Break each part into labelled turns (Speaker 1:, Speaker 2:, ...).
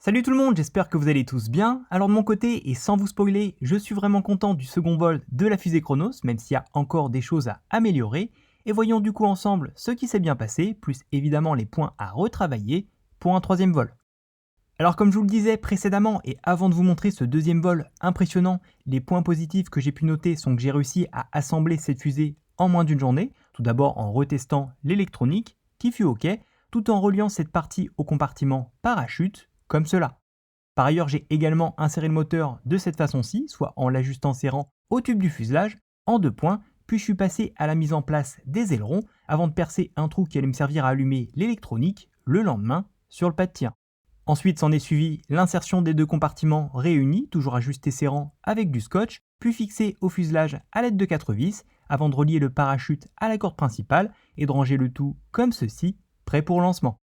Speaker 1: Salut tout le monde, j'espère que vous allez tous bien. Alors de mon côté, et sans vous spoiler, je suis vraiment content du second vol de la fusée Chronos, même s'il y a encore des choses à améliorer. Et voyons du coup ensemble ce qui s'est bien passé, plus évidemment les points à retravailler pour un troisième vol. Alors comme je vous le disais précédemment, et avant de vous montrer ce deuxième vol impressionnant, les points positifs que j'ai pu noter sont que j'ai réussi à assembler cette fusée en moins d'une journée, tout d'abord en retestant l'électronique, qui fut ok, tout en reliant cette partie au compartiment parachute, comme cela. Par ailleurs, j'ai également inséré le moteur de cette façon-ci, soit en l'ajustant serrant au tube du fuselage, en deux points, puis je suis passé à la mise en place des ailerons avant de percer un trou qui allait me servir à allumer l'électronique le lendemain sur le pas de tir. Ensuite s'en est suivi l'insertion des deux compartiments réunis, toujours ajustés serrant avec du scotch, puis fixés au fuselage à l'aide de 4 vis, avant de relier le parachute à la corde principale et de ranger le tout comme ceci, prêt pour lancement.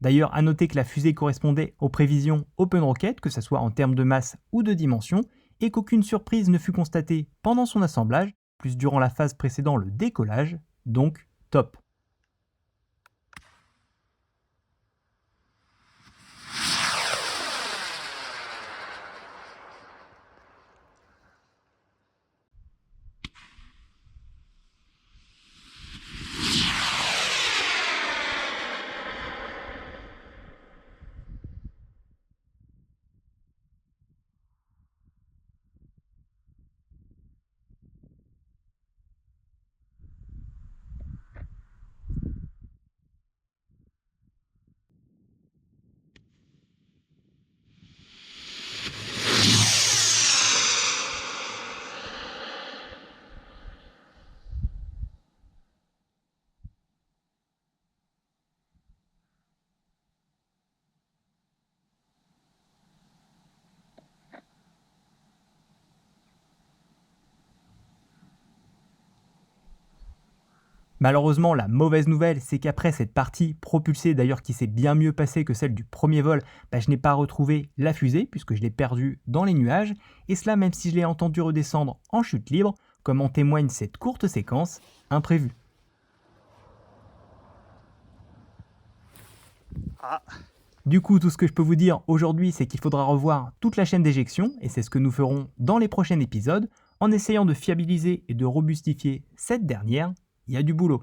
Speaker 1: D'ailleurs, à noter que la fusée correspondait aux prévisions OpenRocket, que ce soit en termes de masse ou de dimension, et qu'aucune surprise ne fut constatée pendant son assemblage, plus durant la phase précédant le décollage, donc top. Malheureusement, la mauvaise nouvelle, c'est qu'après cette partie propulsée, d'ailleurs qui s'est bien mieux passée que celle du premier vol, je n'ai pas retrouvé la fusée puisque je l'ai perdue dans les nuages, et cela même si je l'ai entendu redescendre en chute libre, comme en témoigne cette courte séquence imprévue. Du coup, tout ce que je peux vous dire aujourd'hui, c'est qu'il faudra revoir toute la chaîne d'éjection, et c'est ce que nous ferons dans les prochains épisodes, en essayant de fiabiliser et de robustifier cette dernière. Il y a du boulot.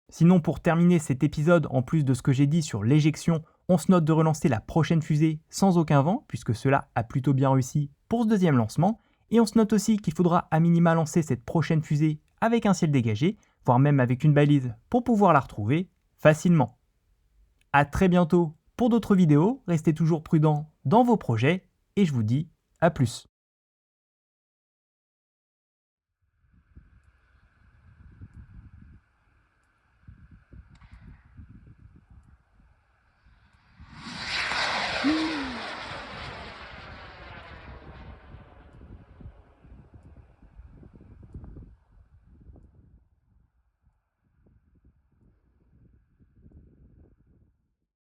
Speaker 1: Sinon, pour terminer cet épisode, en plus de ce que j'ai dit sur l'éjection, on se note de relancer la prochaine fusée sans aucun vent, puisque cela a plutôt bien réussi pour ce deuxième lancement, et on se note aussi qu'il faudra à minima lancer cette prochaine fusée avec un ciel dégagé, voire même avec une balise pour pouvoir la retrouver facilement. A très bientôt pour d'autres vidéos, restez toujours prudents dans vos projets, et je vous dis à plus.